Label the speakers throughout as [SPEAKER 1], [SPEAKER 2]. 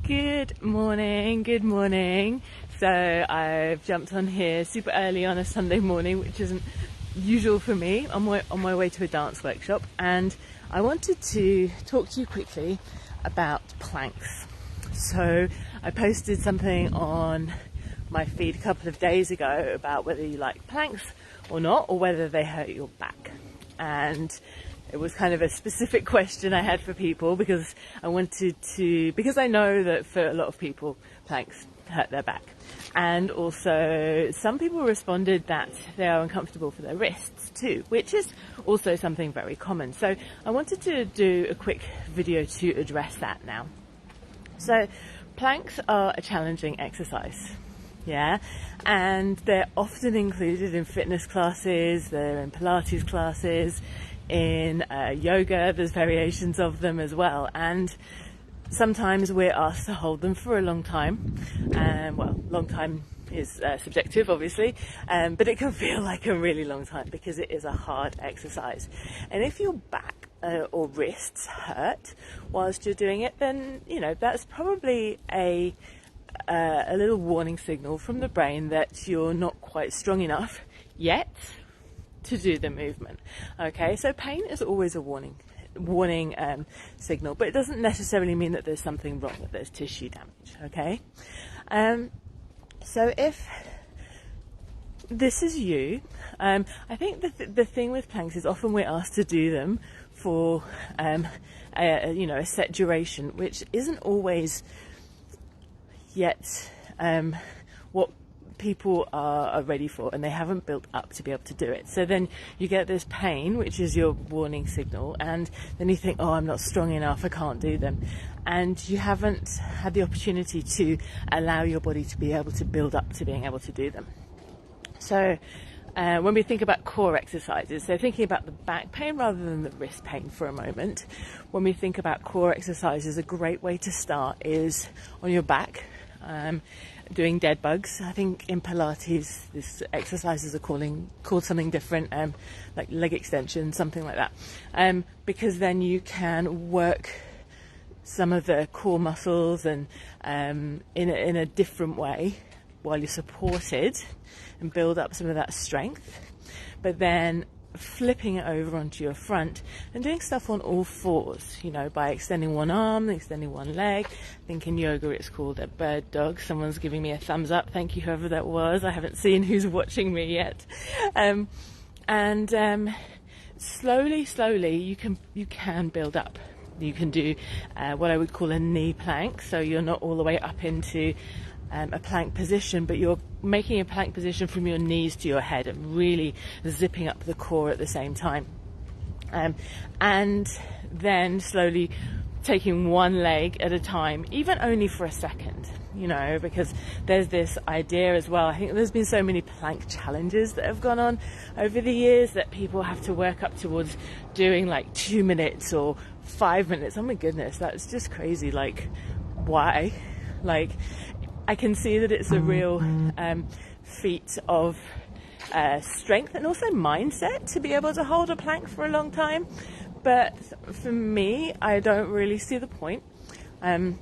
[SPEAKER 1] Good morning, good morning. So I've jumped on here super early on a Sunday morning, which isn't usual for me, on my way to a dance workshop, and I wanted to talk to you quickly about planks. So I posted something on my feed a couple of days ago about whether you like planks or not, or whether they hurt your back. And it was kind of a specific question I had for people because I know that for a lot of people, planks hurt their back. And also some people responded that they are uncomfortable for their wrists too, which is also something very common. So I wanted to do a quick video to address that now. So planks are a challenging exercise. Yeah, and they're often included in fitness classes, they're in Pilates classes, in yoga, there's variations of them as well, and sometimes we're asked to hold them for a long time. Long time is subjective, obviously, but it can feel like a really long time because it is a hard exercise. And if your back or wrists hurt whilst you're doing it, then that's probably a little warning signal from the brain that you're not quite strong enough yet to do the movement. Okay, so pain is always a warning signal, but it doesn't necessarily mean that there's something wrong, that there's tissue damage. Okay, so if this is you, I think the thing with planks is often we're asked to do them for a set duration, which isn't always yet what people are ready for, and they haven't built up to be able to do it. So then you get this pain, which is your warning signal, and then you think, oh, I'm not strong enough, I can't do them, and you haven't had the opportunity to allow your body to be able to build up to being able to do them. So when we think about core exercises, so thinking about the back pain rather than the wrist pain for a moment, when we think about core exercises, a great way to start is on your back, doing dead bugs. I think in Pilates, these exercises are called something different, like leg extension, something like that, because then you can work some of the core muscles and in a different way while you're supported and build up some of that strength, but then flipping it over onto your front and doing stuff on all fours, by extending one arm, extending one leg. I think in yoga it's called a bird dog. Someone's giving me a thumbs up. Thank you, whoever that was. I haven't seen who's watching me yet. Slowly you can build up. You can do what I would call a knee plank, so you're not all the way up into a plank position, but you're making a plank position from your knees to your head and really zipping up the core at the same time. And then slowly taking one leg at a time, even only for a second, because there's this idea as well. I think there's been so many plank challenges that have gone on over the years that people have to work up towards doing like 2 minutes or 5 minutes. Oh my goodness, that's just crazy. Like, why? Like, I can see that it's a real feat of strength and also mindset to be able to hold a plank for a long time. But for me, I don't really see the point. My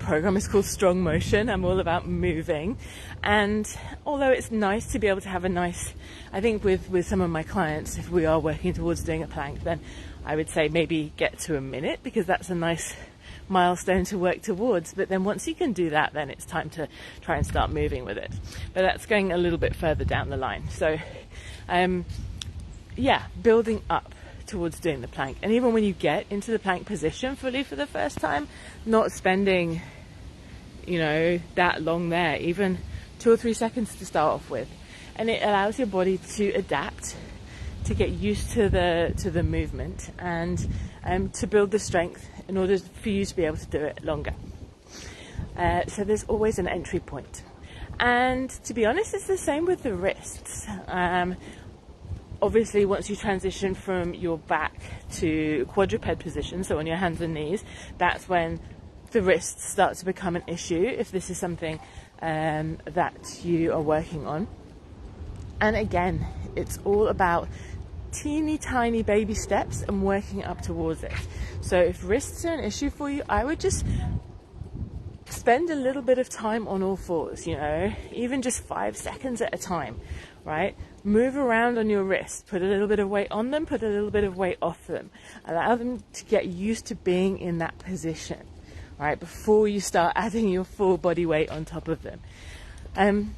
[SPEAKER 1] program is called Strong Motion. I'm all about moving. And although it's nice to be able to have I think with some of my clients, if we are working towards doing a plank, then I would say maybe get to a minute, because that's a nice milestone to work towards. But then once you can do that, then it's time to try and start moving with it. But that's going a little bit further down the line. So building up towards doing the plank. And even when you get into the plank position fully for the first time, not spending that long there, even 2 or 3 seconds to start off with, and it allows your body to adapt, to get used to the movement, and to build the strength in order for you to be able to do it longer. So there's always an entry point. And to be honest, it's the same with the wrists. Obviously, once you transition from your back to quadruped position, so on your hands and knees, that's when the wrists start to become an issue, if this is something that you are working on. And again, it's all about teeny tiny baby steps and working up towards it. So if wrists are an issue for you, I would just spend a little bit of time on all fours, even just 5 seconds at a time, right? Move around on your wrists, put a little bit of weight on them, put a little bit of weight off them. Allow them to get used to being in that position, right? Before you start adding your full body weight on top of them. And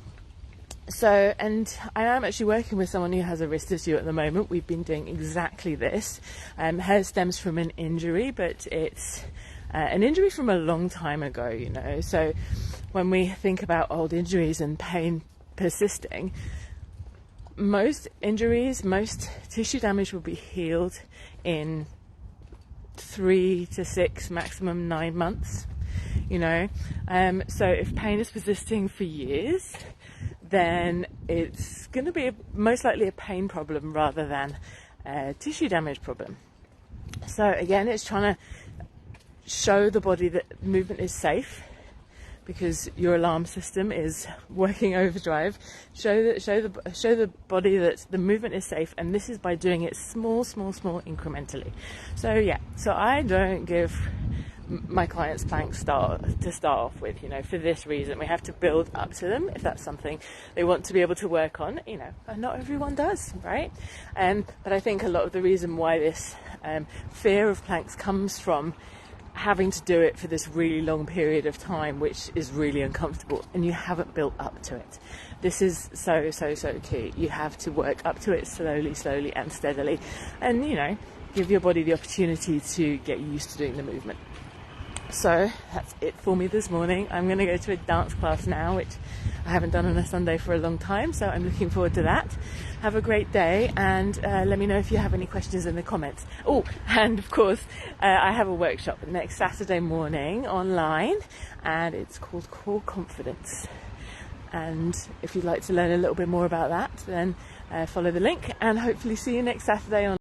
[SPEAKER 1] I am actually working with someone who has a wrist issue at the moment. We've been doing exactly this. Hers stems from an injury, but it's an injury from a long time ago, So when we think about old injuries and pain persisting, most injuries, most tissue damage will be healed in 3 to 6, maximum 9 months, So if pain is persisting for years, then it's going to be most likely a pain problem rather than a tissue damage problem. So again, it's trying to show the body that movement is safe, because your alarm system is working overdrive. Show the body that the movement is safe, and this is by doing it small incrementally. So I don't give my clients planks to start off with, for this reason. We have to build up to them if that's something they want to be able to work on, and not everyone does, right? But I think a lot of the reason why this fear of planks comes from having to do it for this really long period of time, which is really uncomfortable, and you haven't built up to it. This is so key. You have to work up to it slowly and steadily, and give your body the opportunity to get used to doing the movement. So that's it for me this morning. I'm going to go to a dance class now, which I haven't done on a Sunday for a long time, so I'm looking forward to that. Have a great day, and let me know if you have any questions in the comments. Oh, and of course, I have a workshop next Saturday morning online, and it's called Core Confidence. And if you'd like to learn a little bit more about that, then follow the link, and hopefully see you next Saturday on